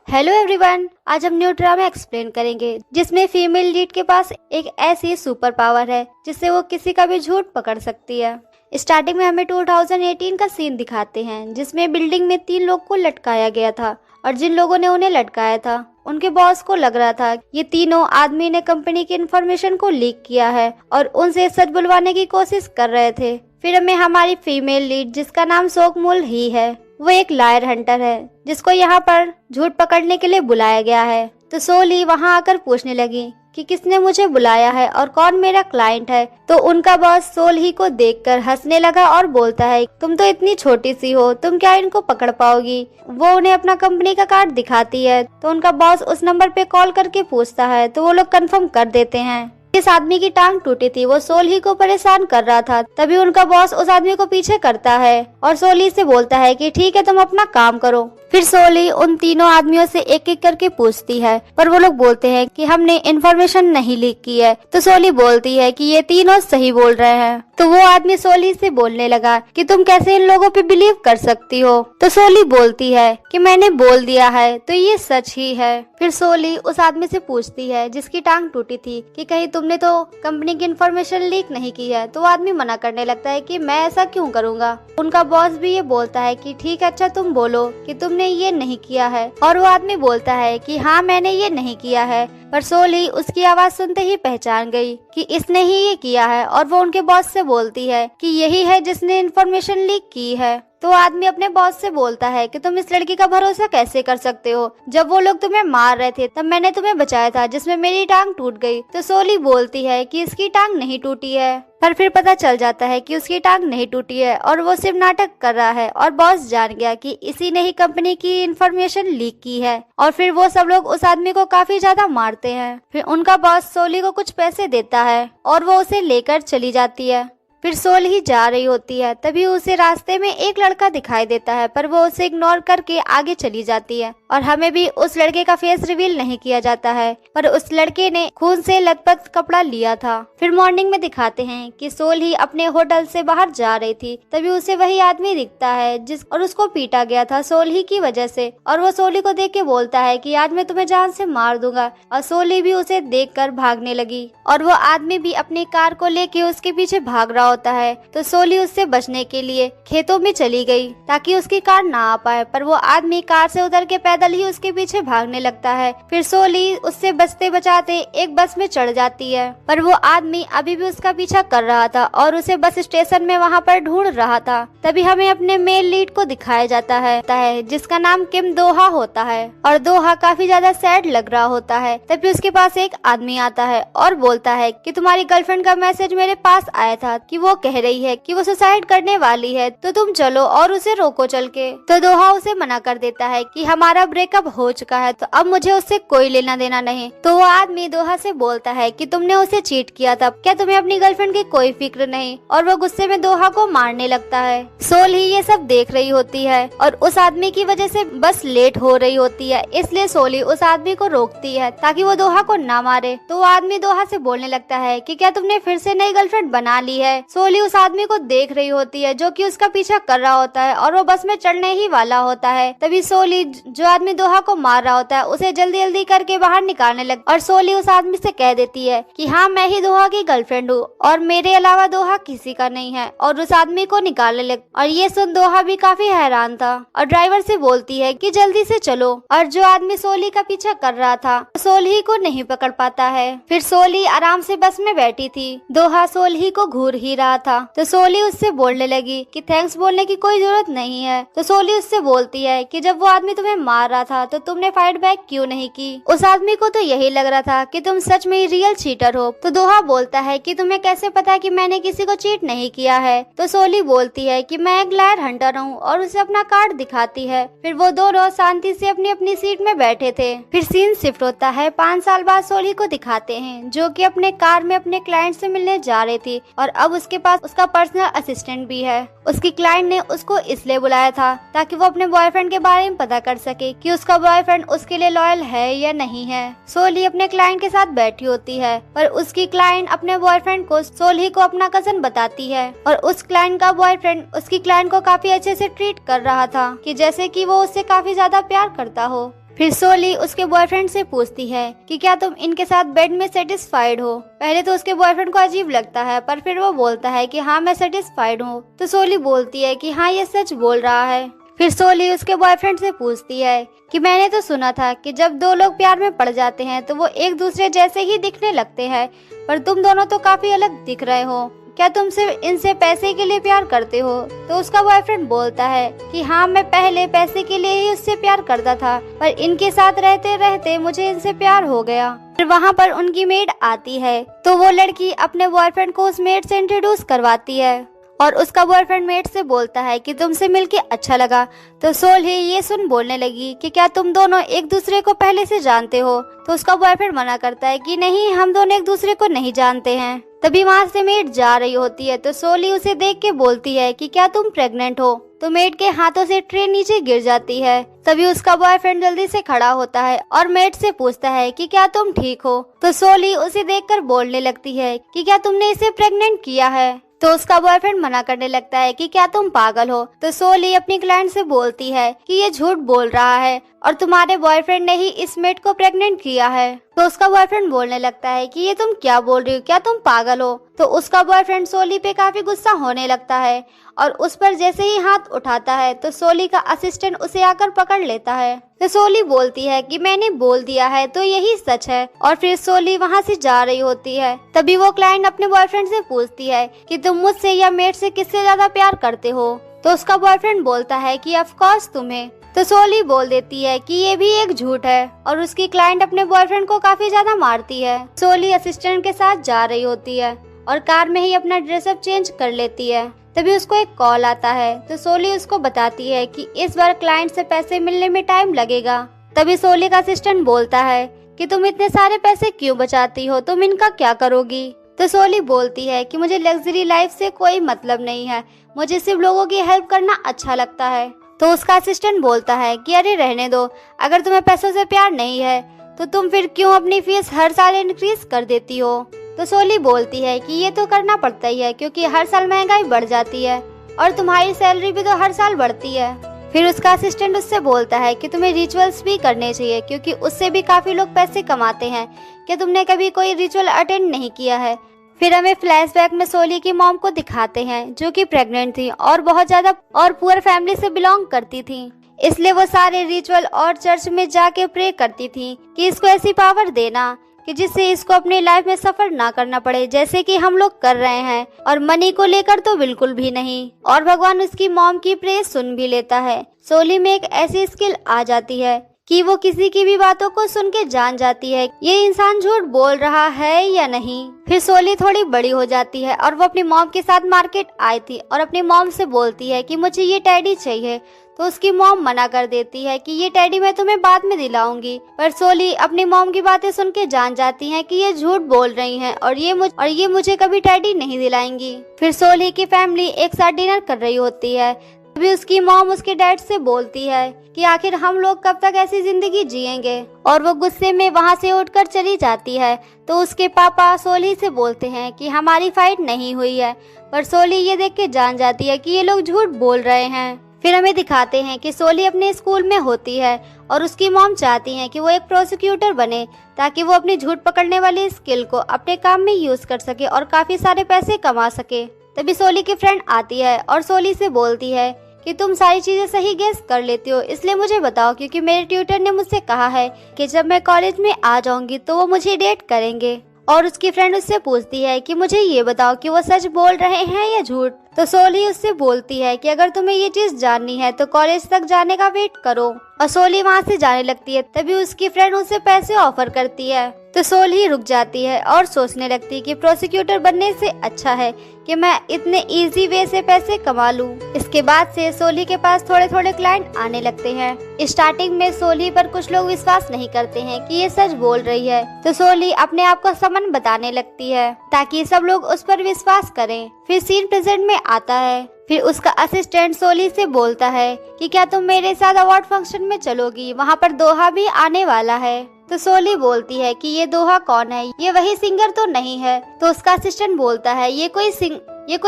Hello everyone, आज हम new drama explain करेंगे जिसमें फीमेल लीड के पास एक ऐसी सुपर पावर है जिससे वो किसी का भी झूठ पकड़ सकती है। स्टार्टिंग में हमें 2018 का सीन दिखाते हैं जिसमें बिल्डिंग में 3 लोग को लटकाया गया था और जिन लोगों ने उन्हें लटकाया था उनके बॉस को लग रहा था ये तीनों आदमी ने कंपनी की इन्फॉर्मेशन को लीक किया है और उनसे सच बुलवाने की कोशिश कर रहे थे। फिर हमें हमारी फीमेल लीड जिसका नाम सोगमुल ही है, वो एक लायर हंटर है जिसको यहाँ पर झूठ पकड़ने के लिए बुलाया गया है। तो सोल ही वहाँ आकर पूछने लगी कि किसने मुझे बुलाया है और कौन मेरा क्लाइंट है। तो उनका बॉस सोल ही को देखकर हंसने लगा और बोलता है तुम तो इतनी छोटी सी हो, तुम क्या इनको पकड़ पाओगी। वो उन्हें अपना कंपनी का कार्ड दिखाती है तो उनका बॉस उस नंबर पे कॉल करके पूछता है तो वो लोग कंफर्म कर देते हैं। इस आदमी की टांग टूटी थी, वो सोली को परेशान कर रहा था। तभी उनका बॉस उस आदमी को पीछे करता है और सोली से बोलता है कि ठीक है तुम अपना काम करो। फिर सोली उन तीनों आदमियों से एक एक करके पूछती है पर वो लोग बोलते हैं कि हमने इन्फॉर्मेशन नहीं लीक की है। तो सोली बोलती है कि ये तीनों सही बोल रहे हैं। तो वो आदमी सोली से बोलने लगा कि तुम कैसे इन लोगों पे बिलीव कर सकती हो। तो सोली बोलती है कि मैंने बोल दिया है तो ये सच ही है। फिर सोली उस आदमी से पूछती है जिसकी टांग टूटी थी कि कहीं तुमने तो कंपनी की इन्फॉर्मेशन लीक नहीं की है। तो वो आदमी मना करने लगता है कि मैं ऐसा क्यों करूँगा। उनका बॉस भी ये बोलता है कि ठीक है, अच्छा तुम बोलो कि तुमने ये नहीं किया है। और वो आदमी बोलता है कि हाँ मैंने ये नहीं किया है। पर सोली उसकी आवाज सुनते ही पहचान गई कि इसने ही ये किया है और वो उनके बॉस से बोलती है कि यही है जिसने इन्फॉर्मेशन लीक की है। तो आदमी अपने बॉस से बोलता है कि तुम इस लड़की का भरोसा कैसे कर सकते हो, जब वो लोग तुम्हें मार रहे थे तब मैंने तुम्हें बचाया था जिसमें मेरी टांग टूट गई। तो सोली बोलती है कि इसकी टांग नहीं टूटी है। पर फिर पता चल जाता है कि उसकी टांग नहीं टूटी है और वो सिर्फ नाटक कर रहा है और बॉस जान गया कि इसी ने ही कंपनी की इन्फॉर्मेशन लीक की है। और फिर वो सब लोग उस आदमी को काफी ज्यादा मारते हैं। फिर उनका बॉस सोली को कुछ पैसे देता है और वो उसे लेकर चली जाती है। फिर सोल ही जा रही होती है तभी उसे रास्ते में एक लड़का दिखाई देता है पर वो उसे इग्नोर करके आगे चली जाती है। और हमें भी उस लड़के का फेस रिवील नहीं किया जाता है पर उस लड़के ने खून से लथपथ कपड़ा लिया था। फिर मॉर्निंग में दिखाते हैं कि सोल ही अपने होटल से बाहर जा रही थी तभी उसे वही आदमी दिखता है जिस और उसको पीटा गया था सोल ही की वजह से। और वो सोली को देख के बोलता है कि आज मैं तुम्हें जान से मार दूंगा। और सोली भी उसे देख कर भागने लगी और वो आदमी भी अपनी कार को लेके उसके पीछे भाग रहा होता है। तो सोली उससे बचने के लिए खेतों में चली गई ताकि उसकी कार ना आ पाए। पर वो आदमी कार से उतर के पैदल ही उसके पीछे भागने लगता है। फिर सोली उससे बचते बचाते एक बस में चढ़ जाती है पर वो आदमी अभी भी उसका पीछा कर रहा था और उसे बस स्टेशन में वहाँ पर ढूंढ रहा था। तभी हमें अपने मेल लीड को दिखाया जाता है जिसका नाम किम दोहा होता है। और दोहा काफी ज्यादा सैड लग रहा होता है। तभी उसके पास एक आदमी आता है और बोलता है कि तुम्हारी गर्लफ्रेंड का मैसेज मेरे पास आया था कि वो कह रही है कि वो सुसाइड करने वाली है तो तुम चलो और उसे रोको चल के। तो दोहा उसे मना कर देता है कि हमारा ब्रेकअप हो चुका है तो अब मुझे उससे कोई लेना देना नहीं। तो वो आदमी दोहा से बोलता है कि तुमने उसे चीट किया था, क्या तुम्हें अपनी गर्लफ्रेंड की कोई फिक्र नहीं। और वो गुस्से में दोहा को मारने लगता है। सोल ही ये सब देख रही होती है और उस आदमी की वजह से बस लेट हो रही होती है, इसलिए सोली उस आदमी को रोकती है ताकि वो दोहा को ना मारे। तो वो आदमी दोहा से बोलने लगता है कि क्या तुमने फिर से नई गर्लफ्रेंड बना ली है। सोली उस आदमी को देख रही होती है जो कि उसका पीछा कर रहा होता है और वो बस में चढ़ने ही वाला होता है। तभी सोली जो आदमी दोहा को मार रहा होता है उसे जल्दी जल्दी करके बाहर निकालने लग और सोली उस आदमी से कह देती है कि हाँ मैं ही दोहा की गर्लफ्रेंड हूँ और मेरे अलावा दोहा किसी का नहीं है और उस आदमी को निकालने लग। और ये सुन दोहा भी काफी हैरान था और ड्राइवर से बोलती है कि जल्दी से चलो। और जो आदमी सोली का पीछा कर रहा था सोली को नहीं पकड़ पाता है। फिर सोली आराम से बस में बैठी थी, दोहा सोली को घूर ही रहा था। तो सोली उससे बोलने लगी कि थैंक्स बोलने की कोई जरूरत नहीं है। तो सोली उससे बोलती है कि जब वो आदमी तुम्हें मार रहा था तो तुमने फाइट बैक क्यों नहीं की। उस आदमी को तो यही लग रहा था कि तुम सच में ही रियल चीटर हो। तो दोहा बोलता है कि तुम्हें कैसे पता कि मैंने किसी को चीट नहीं किया है। तो सोली बोलती है कि मैं एक लायर हंटर हूँ और उसे अपना कार्ड दिखाती है। फिर वो दोनों शांति से अपनी अपनी सीट में बैठे थे। फिर सीन शिफ्ट होता है 5 साल बाद सोली को दिखाते हैं जो कि अपने कार में अपने क्लाइंट से मिलने जा रही थी और अब उसके पास उसका पर्सनल असिस्टेंट भी है। उसकी क्लाइंट ने उसको इसलिए बुलाया था ताकि वो अपने बॉयफ्रेंड के बारे में पता कर सके कि उसका बॉयफ्रेंड उसके लिए लॉयल है या नहीं है। सोली अपने क्लाइंट के साथ बैठी होती है पर उसकी क्लाइंट अपने बॉयफ्रेंड को सोली को अपना कजन बताती है और उस क्लाइंट का बॉयफ्रेंड उसकी क्लाइंट को काफी अच्छे से ट्रीट कर रहा था कि जैसे कि वो उससे काफी ज्यादा प्यार करता हो। फिर सोली उसके बॉयफ्रेंड से पूछती है कि क्या तुम इनके साथ बेड में सेटिस्फाइड हो। पहले तो उसके बॉयफ्रेंड को अजीब लगता है, पर फिर वो बोलता है कि हाँ मैं सेटिस्फाइड हूँ। तो सोली बोलती है कि हाँ ये सच बोल रहा है। फिर सोली उसके बॉयफ्रेंड से पूछती है कि मैंने तो सुना था कि जब दो लोग प्यार में पड़ जाते हैं तो वो एक दूसरे जैसे ही दिखने लगते हैं, पर तुम दोनों तो काफी अलग दिख रहे हो। क्या तुम सिर्फ इनसे पैसे के लिए प्यार करते हो? तो उसका बॉयफ्रेंड बोलता है कि हाँ मैं पहले पैसे के लिए ही उससे प्यार करता था, पर इनके साथ रहते रहते मुझे इनसे प्यार हो गया। फिर वहाँ पर उनकी मेड आती है तो वो लड़की अपने बॉयफ्रेंड को उस मेड से इंट्रोड्यूस करवाती है और उसका बॉयफ्रेंड मेड से बोलता है कि तुमसे मिलके अच्छा लगा। तो सोली ये सुन बोलने लगी कि क्या तुम दोनों एक दूसरे को पहले से जानते हो? तो उसका बॉयफ्रेंड मना करता है कि नहीं, हम दोनों एक दूसरे को नहीं जानते हैं। तभी वहाँ से मेड जा रही होती है तो सोली उसे देख के बोलती है कि क्या तुम प्रेग्नेंट हो? तो मेड के हाथों से ट्रे नीचे गिर जाती है। तभी उसका बॉयफ्रेंड जल्दी से खड़ा होता है और मेड से पूछता है कि क्या तुम ठीक हो? तो सोली उसे देखकर बोलने लगती है कि क्या तुमने इसे प्रेग्नेंट किया है? तो उसका बॉयफ्रेंड मना करने लगता है कि क्या तुम पागल हो? तो सोली अपनी क्लाइंट से बोलती है कि ये झूठ बोल रहा है और तुम्हारे बॉयफ्रेंड ने ही इस मेड को प्रेग्नेंट किया है। तो उसका बॉयफ्रेंड बोलने लगता है कि ये तुम क्या बोल रही हो, क्या तुम पागल हो? तो उसका बॉयफ्रेंड सोली पे काफी गुस्सा होने लगता है और उस पर जैसे ही हाथ उठाता है तो सोली का असिस्टेंट उसे आकर पकड़ लेता है। तो सोली बोलती है कि मैंने बोल दिया है तो यही सच है, और फिर सोली वहाँ से जा रही होती है। तभी वो क्लाइंट अपने बॉयफ्रेंड से पूछती है कि तुम मुझसे या मेड से किससे ज्यादा प्यार करते हो? तो उसका बॉयफ्रेंड बोलता है कि ऑफ कोर्स तुम्हें। तो सोली बोल देती है कि ये भी एक झूठ है और उसकी क्लाइंट अपने बॉयफ्रेंड को काफी ज्यादा मारती है। सोली असिस्टेंट के साथ जा रही होती है और कार में ही अपना ड्रेसअप चेंज कर लेती है। तभी उसको एक कॉल आता है तो सोली उसको बताती है कि इस बार क्लाइंट से पैसे मिलने में टाइम लगेगा। तभी सोली का असिस्टेंट बोलता है कि तुम इतने सारे पैसे क्यों बचाती हो, तुम इनका क्या करोगी? तो सोली बोलती है कि मुझे लग्जरी लाइफ से कोई मतलब नहीं है, मुझे सिर्फ लोगों की हेल्प करना अच्छा लगता है। तो उसका असिस्टेंट बोलता है कि अरे रहने दो, अगर तुम्हें पैसों से प्यार नहीं है तो तुम फिर क्यों अपनी फीस हर साल इंक्रीज कर देती हो? तो सोली बोलती है कि ये तो करना पड़ता ही है क्योंकि हर साल महंगाई बढ़ जाती है और तुम्हारी सैलरी भी तो हर साल बढ़ती है। फिर उसका असिस्टेंट उससे बोलता है कि तुम्हें रिचुअल्स भी करने चाहिए क्योंकि उससे भी काफी लोग पैसे कमाते हैं। क्या तुमने कभी कोई रिचुअल अटेंड नहीं किया है? फिर हमें फ्लैशबैक में सोली की मॉम को दिखाते हैं जो कि प्रेग्नेंट थी और बहुत ज्यादा और पुअर फैमिली से बिलोंग करती थी, इसलिए वो सारे रिचुअल और चर्च में जाके प्रे करती थी कि इसको ऐसी पावर देना कि जिससे इसको अपनी लाइफ में सफर ना करना पड़े जैसे कि हम लोग कर रहे हैं, और मनी को लेकर तो बिल्कुल भी नहीं। और भगवान उसकी मॉम की प्रे सुन भी लेता है। सोली में एक ऐसी स्किल आ जाती है कि वो किसी की भी बातों को सुन के जान जाती है ये इंसान झूठ बोल रहा है या नहीं। फिर सोली थोड़ी बड़ी हो जाती है और वो अपनी मॉम के साथ मार्केट आई थी और अपनी मॉम से बोलती है कि मुझे ये टेडी चाहिए। तो उसकी मॉम मना कर देती है कि ये टेडी मैं तुम्हें बाद में दिलाऊंगी। पर सोली अपनी मॉम की बातें सुन के जान जाती है कि ये झूठ बोल रही हैं और ये मुझे कभी टेडी नहीं दिलाएंगी। फिर सोली की फैमिली एक साथ डिनर कर रही होती है। तभी उसकी मॉम उसके डैड से बोलती है कि आखिर हम लोग कब तक ऐसी जिंदगी जिएंगे, और वो गुस्से में वहाँ से उठकर चली जाती है। तो उसके पापा सोली से बोलते हैं कि हमारी फाइट नहीं हुई है, पर सोली ये देख के जान जाती है कि ये लोग झूठ बोल रहे हैं। फिर हमें दिखाते हैं कि सोली अपने स्कूल में होती है और उसकी मॉम चाहती है कि वो एक प्रोसिक्यूटर बने ताकि वो अपनी झूठ पकड़ने वाली स्किल को अपने काम में यूज कर सके और काफी सारे पैसे कमा सके। तभी सोली की फ्रेंड आती है और सोली से बोलती है कि तुम सारी चीजें सही गेस कर लेती हो, इसलिए मुझे बताओ क्योंकि मेरे ट्यूटर ने मुझसे कहा है कि जब मैं कॉलेज में आ जाऊंगी तो वो मुझे डेट करेंगे। और उसकी फ्रेंड उससे पूछती है कि मुझे ये बताओ कि वो सच बोल रहे हैं या झूठ। तो सोली उससे बोलती है कि अगर तुम्हें ये चीज जाननी है तो कॉलेज तक जाने का वेट करो, और सोली वहाँ से जाने लगती है। तभी उसकी फ्रेंड उसे पैसे ऑफर करती है तो सोली रुक जाती है और सोचने लगती है कि प्रोसिक्यूटर बनने से अच्छा है कि मैं इतने इजी वे से पैसे कमा लूं। इसके बाद से सोली के पास थोड़े थोड़े क्लाइंट आने लगते हैं। स्टार्टिंग में सोली पर कुछ लोग विश्वास नहीं करते हैं कि ये सच बोल रही है, तो सोली अपने आप को समन बताने लगती है ताकि सब लोग उस पर विश्वास करें। फिर सीन प्रेजेंट में आता है। फिर उसका असिस्टेंट सोली से बोलता है कि क्या तुम मेरे साथ अवार्ड फंक्शन में चलोगी, वहाँ पर दोहा भी आने वाला है। तो सोली बोलती है कि ये दोहा कौन है, ये वही सिंगर तो नहीं है। तो उसका असिस्टेंट बोलता है ये कोई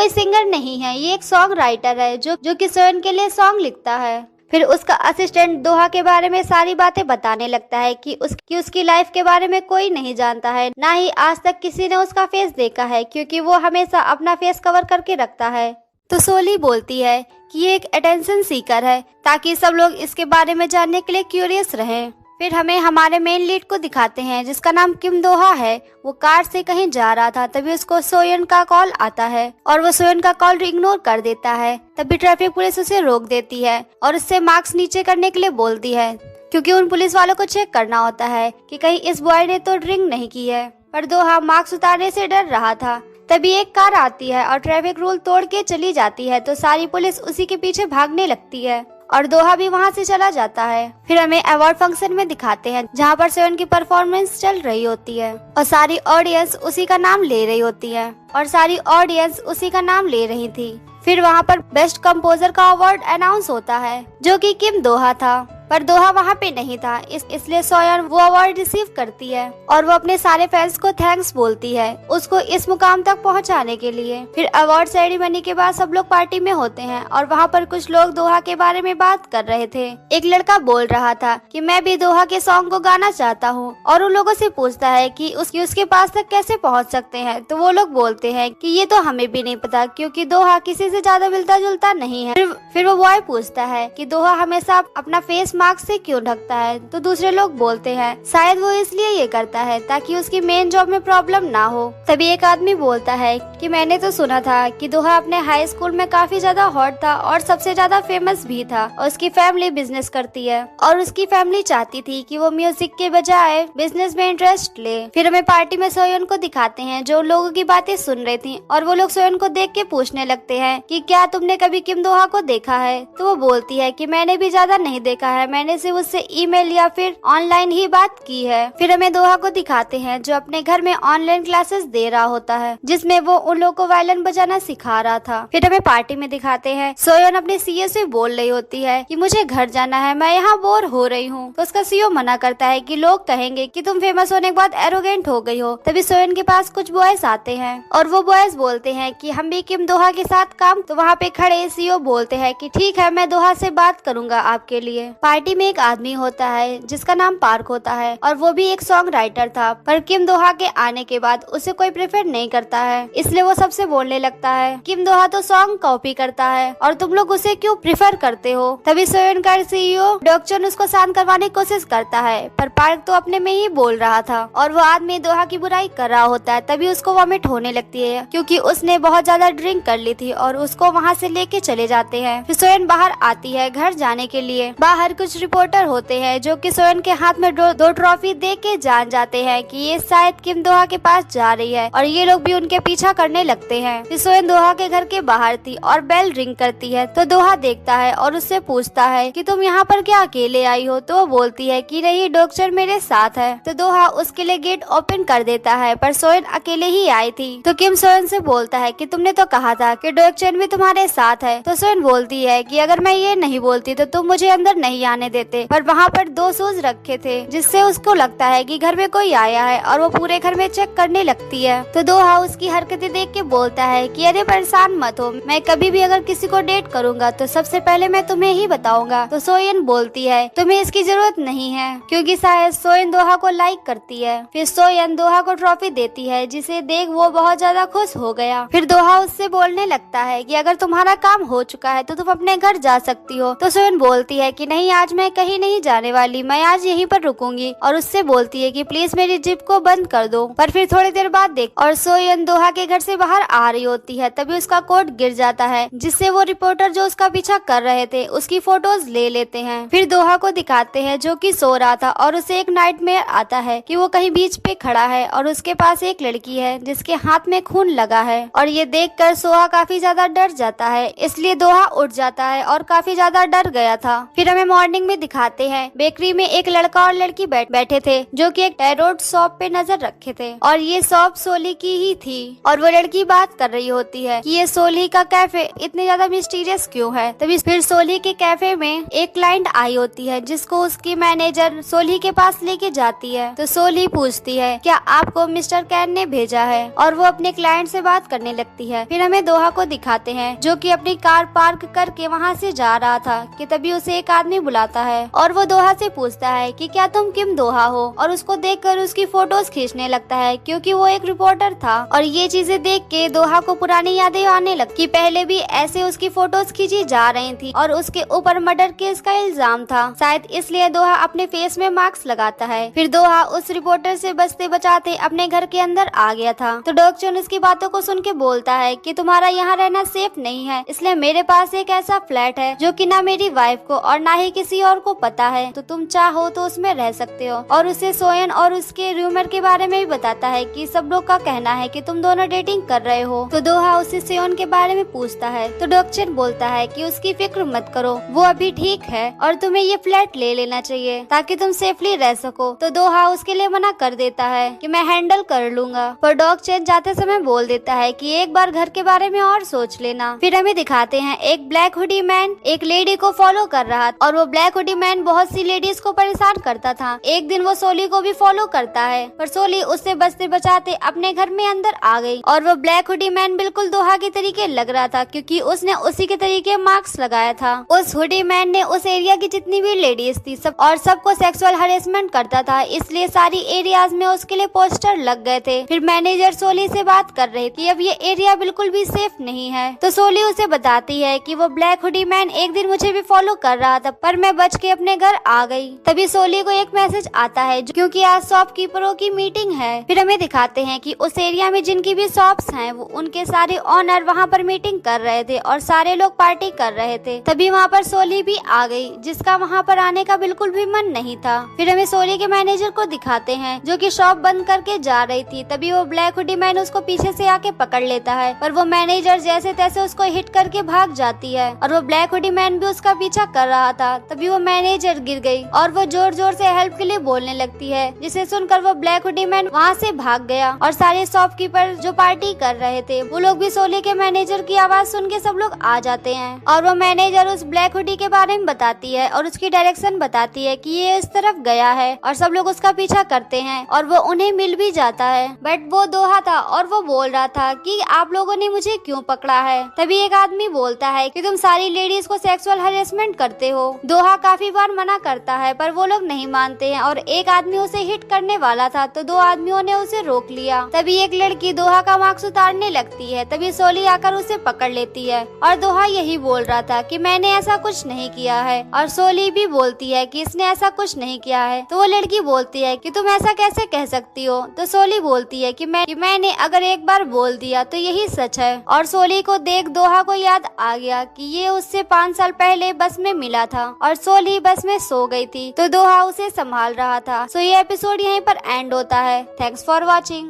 सिंगर नहीं है, ये एक सॉन्ग राइटर है जो कि स्वयं के लिए सॉन्ग लिखता है। फिर उसका असिस्टेंट दोहा के बारे में सारी बातें बताने लगता है कि उसकी लाइफ के बारे में कोई नहीं जानता है, ना ही आज तक किसी ने उसका फेस देखा है, क्योंकि वो हमेशा अपना फेस कवर करके रखता है। तो सोली बोलती है कि ये एक अटेंशन सीकर है, ताकि सब लोग इसके बारे में जानने के लिए क्यूरियस रहें। फिर हमें हमारे मेन लीड को दिखाते हैं जिसका नाम किम दोहा है। वो कार से कहीं जा रहा था, तभी उसको सोयन का कॉल आता है और वो सोयन का कॉल इग्नोर कर देता है। तभी ट्रैफिक पुलिस उसे रोक देती है और उससे मार्क्स नीचे करने के लिए बोलती है, क्योंकि उन पुलिस वालों को चेक करना होता है कि कहीं इस बॉय ने तो ड्रिंक नहीं की है। पर दोहा मार्क्स उतारने से डर रहा था। तभी एक कार आती है और ट्रैफिक रूल तोड़ के चली जाती है, तो सारी पुलिस उसी के पीछे भागने लगती है और दोहा भी वहाँ से चला जाता है। फिर हमें अवार्ड फंक्शन में दिखाते हैं जहाँ पर सोयन की परफॉर्मेंस चल रही होती है और सारी ऑडियंस उसी का नाम ले रही थी। फिर वहाँ पर बेस्ट कंपोजर का अवार्ड अनाउंस होता है जो कि किम दोहा था, पर दोहा वहाँ पे नहीं था, इसलिए सोयन वो अवार्ड रिसीव करती है और वो अपने सारे फैंस को थैंक्स बोलती है उसको इस मुकाम तक पहुँचाने के लिए। फिर अवार्ड सेरेमनी के बाद सब लोग पार्टी में होते हैं और वहाँ पर कुछ लोग दोहा के बारे में बात कर रहे थे। एक लड़का बोल रहा था कि मैं भी दोहा के सॉन्ग को गाना चाहता हूँ और उन लोगों से पूछता है कि उसके पास तक कैसे पहुँच सकते हैं। तो वो लोग बोलते हैं कि ये तो हमें भी नहीं पता, क्योंकि दोहा किसी से ज्यादा मिलता जुलता नहीं है। फिर वो बॉय पूछता है कि दोहा हमेशा अपना फेस मास्क से क्यों ढकता है। तो दूसरे लोग बोलते हैं शायद वो इसलिए ये करता है ताकि उसकी मेन जॉब में प्रॉब्लम ना हो। तभी एक आदमी बोलता है कि मैंने तो सुना था कि दोहा अपने हाई स्कूल में काफी ज्यादा हॉट था और सबसे ज्यादा फेमस भी था और उसकी फैमिली बिजनेस करती है और उसकी फैमिली चाहती थी कि वो म्यूजिक के बजाय बिजनेस में इंटरेस्ट ले। फिर हमें पार्टी में सोयन को दिखाते हैं जो लोगों की बातें सुन रही थी और वो लोग सोयन को देख के पूछने लगते हैं कि क्या तुमने कभी किम दोहा को देखा है। तो वो बोलती है कि मैंने भी ज्यादा नहीं देखा है, मैंने सिर्फ उससे ईमेल या फिर ऑनलाइन ही बात की है। फिर हमें दोहा को दिखाते हैं जो अपने घर में ऑनलाइन क्लासेस दे रहा होता है जिसमें वो उन लोगों को वायलिन बजाना सिखा रहा था। फिर हमें पार्टी में दिखाते हैं सोयन अपने सीईओ से बोल रही होती है कि मुझे घर जाना है, मैं यहाँ बोर हो रही हूँ। तो उसका सीईओ मना करता है कि लोग कहेंगे कि तुम फेमस होने के बाद एरोगेंट हो गई हो। तभी सोयन के पास कुछ बॉयज आते हैं और वो बॉयज बोलते हैं कि हम भी किम दोहा के साथ काम। तो वहाँ पे खड़े सीईओ बोलते हैं कि ठीक है, मैं दोहा से बात करूंगा आपके लिए। पार्टी में एक आदमी होता है जिसका नाम पार्क होता है और वो भी एक सॉन्ग राइटर था, पर किम दोहा के आने के बाद उसे कोई प्रेफर नहीं करता है, इसलिए वो सबसे बोलने लगता है किम दोहा तो सॉन्ग कॉपी करता है और तुम लोग उसे क्यों प्रेफर करते हो। तभी सोयन का सीईओ डॉक्टर उसको शांत करवाने की कोशिश करता है, पर पार्क तो अपने में ही बोल रहा था और वो आदमी दोहा की बुराई कर रहा होता है। तभी उसको वॉमिट होने लगती है क्योंकि उसने बहुत ज्यादा ड्रिंक कर ली थी और उसको वहाँ से लेके चले जाते हैं। फिर सोयन बाहर आती है घर जाने के लिए। बाहर कुछ रिपोर्टर होते हैं जो कि सोयन के हाथ में दो ट्रॉफी दे के जान जाते हैं कि ये शायद किम दोहा के पास जा रही है और ये लोग भी उनके पीछा करने लगते हैं। फिर सोयन दोहा के घर के बाहर थी और बेल रिंग करती है, तो दोहा देखता है और उससे पूछता है कि तुम यहाँ पर क्या अकेले आई हो। तो वो बोलती है कि नहीं, डॉक्टर मेरे साथ है। तो दोहा उसके लिए गेट ओपन कर देता है, पर सोयन अकेले ही आई थी। तो किम सोयन से बोलता है कि तुमने तो कहा था कि डॉक्टर भी तुम्हारे साथ है। तो सोयन बोलती है कि अगर मैं ये नहीं बोलती तो तुम मुझे अंदर नहीं आने देते। पर वहाँ पर 2 शूज रखे थे जिससे उसको लगता है कि घर में कोई आया है और वो पूरे घर में चेक करने लगती है। तो दोहा उसकी हरकतें देख के बोलता है कि अरे परेशान मत हो, मैं कभी भी अगर किसी को डेट करूंगा तो सबसे पहले मैं तुम्हें ही बताऊंगा। तो सोयन बोलती है तुम्हें इसकी जरूरत नहीं है, क्योंकि शायद सोयन दोहा को लाइक करती है। फिर सोयन दोहा को ट्रॉफी देती है जिसे देख वो बहुत ज्यादा खुश हो गया। फिर दोहा उससे बोलने लगता है कि अगर तुम्हारा काम हो चुका है तो तुम अपने घर जा सकती हो। तो सोयन बोलती है कि नहीं, आज मैं कहीं नहीं जाने वाली, मैं आज यहीं पर रुकूंगी और उससे बोलती है कि प्लीज मेरी जीप को बंद कर दो। पर फिर थोड़ी देर बाद देख और सोयन दोहा के घर से बाहर आ रही होती है, तभी उसका कोट गिर जाता है जिससे वो रिपोर्टर जो उसका पीछा कर रहे थे उसकी फोटोज ले लेते हैं। फिर दोहा को दिखाते हैं जो कि सो रहा था और उसे एक नाइटमेयर आता है कि वो कहीं बीच पे खड़ा है और उसके पास एक लड़की है जिसके हाथ में खून लगा है और ये देखकर सोहा काफी ज्यादा डर जाता है, इसलिए दोहा उठ जाता है और काफी ज्यादा डर गया था। फिर हमें मॉर्निंग मॉर्निंग में दिखाते हैं बेकरी में एक लड़का और लड़की बैठे थे जो कि एक टैरोट शॉप पे नजर रखे थे और ये शॉप सोली की ही थी। और वो लड़की बात कर रही होती है कि ये सोली का कैफे इतने ज्यादा मिस्टीरियस क्यों है। तभी फिर सोली के कैफे में एक क्लाइंट आई होती है जिसको उसकी मैनेजर सोली के पास लेके जाती है। तो सोली पूछती है क्या आपको मिस्टर कैन ने भेजा है, और वो अपने क्लाइंट से बात करने लगती है। फिर हमें दोहा को दिखाते हैं जो कि अपनी कार पार्क करके वहाँ से जा रहा था कि तभी उसे एक आदमी बुलाता है और वो दोहा से पूछता है कि क्या तुम किम दोहा हो, और उसको देखकर उसकी फोटोज खींचने लगता है क्योंकि वो एक रिपोर्टर था। और ये चीजें देख के दोहा को पुरानी यादें आने लगती। पहले भी ऐसे उसकी फोटोज खींची जा रही थी और उसके ऊपर मर्डर केस का इल्जाम था, शायद इसलिए दोहा अपने फेस में मास्क लगाता है। फिर दोहा उस रिपोर्टर से बचते बचाते अपने घर के अंदर आ गया था। तो डॉग चन उसकी बातों को सुन के बोलता है कि तुम्हारा यहाँ रहना सेफ नहीं है, इसलिए मेरे पास एक ऐसा फ्लैट है जो कि ना मेरी वाइफ को और ना ही किसी और को पता है, तो तुम चाहो तो उसमें रह सकते हो। और उसे सोयन और उसके रूमर के बारे में भी बताता है कि सब लोग का कहना है कि तुम दोनों डेटिंग कर रहे हो। तो दोहा उसे सोयन के बारे में पूछता है तो डॉग चन बोलता है कि उसकी फिक्र मत करो, वो अभी ठीक है और तुम्हें ये फ्लैट ले लेना चाहिए ताकि तुम सेफली रह सको। तो दोहा उसके लिए मना कर देता है कि मैं हैंडल कर लूंगा, पर डॉग चन जाते समय बोल देता है कि एक बार घर के बारे में और सोच लेना। फिर हमें दिखाते हैं एक ब्लैक हुडी मैन एक लेडी को फॉलो कर रहा और वो ब्लैक हुडी मैन बहुत सी लेडीज को परेशान करता था। एक दिन वो सोली को भी फॉलो करता है पर सोली उससे बचते बचाते अपने घर में अंदर आ गई और वो ब्लैक हुडी मैन बिल्कुल दोहा के तरीके लग रहा था क्योंकि उसने उसी के तरीके मास्क लगाया था। उस हुडी मैन ने उस एरिया की जितनी भी लेडीज थी सबको सेक्सुअल हरेसमेंट करता था, इसलिए सारी एरियाज में उसके लिए पोस्टर लग गए थे। फिर मैनेजर सोली से बात कर रही थी अब ये एरिया बिल्कुल भी सेफ नहीं है। तो सोली उसे बताती है कि वो ब्लैक हुडी मैन एक दिन मुझे भी फॉलो कर रहा था पर मैं बच के अपने घर आ गई। तभी सोली को एक मैसेज आता है क्योंकि आज शॉपकीपरों की मीटिंग है। फिर हमें दिखाते हैं कि उस एरिया में जिनकी भी शॉप्स हैं वो उनके सारे ऑनर वहाँ पर मीटिंग कर रहे थे और सारे लोग पार्टी कर रहे थे। तभी वहाँ पर सोली भी आ गई जिसका वहाँ पर आने का बिल्कुल भी मन नहीं था। फिर हमें सोली के मैनेजर को दिखाते हैं जो कि शॉप बंद करके जा रही थी। तभी वो ब्लैक हुडी मैन उसको पीछे से आके पकड़ लेता है पर वो मैनेजर जैसे तैसे उसको हिट करके भाग जाती है और वो ब्लैक हुडी मैन भी उसका पीछा कर रहा था। तभी वो मैनेजर गिर गई और वो जोर जोर से हेल्प के लिए बोलने लगती है जिसे सुनकर वो ब्लैक हुडी मैन वहाँ से भाग गया और सारे शॉपकीपर जो पार्टी कर रहे थे वो लोग भी सोली के मैनेजर की आवाज सुन के सब लोग आ जाते हैं और वो मैनेजर उस ब्लैक हुडी के बारे में बताती है और उसकी डायरेक्शन बताती है कि ये इस तरफ गया है और सब लोग उसका पीछा करते हैं और वो उन्हें मिल भी जाता है। बट वो दोहा था और वो बोल रहा था कि आप लोगों ने मुझे क्यों पकड़ा है। तभी एक आदमी बोलता है कि तुम सारी लेडीज को सेक्सुअल हरेसमेंट करते हो। दोहा काफी बार मना करता है पर वो लोग नहीं मानते हैं और एक आदमी उसे हिट करने वाला था तो दो आदमियों ने उसे रोक लिया। तभी एक लड़की दोहा का मास्क उतारने लगती है तभी सोली आकर उसे पकड़ लेती है और दोहा यही बोल रहा था कि मैंने ऐसा कुछ नहीं किया है और सोली भी बोलती है कि इसने ऐसा कुछ नहीं किया है। तो वो लड़की बोलती है कि तुम ऐसा कैसे कह सकती हो। तो सोली बोलती है कि मैंने अगर एक बार बोल दिया तो यही सच है। और सोली को देख दोहा को याद आ गया कि ये उससे 5 साल पहले बस में मिला था और सोली बस में सो गई थी तो दोहा उसे संभाल रहा था। सो ये एपिसोड यहीं पर एंड होता है। Thanks for watching.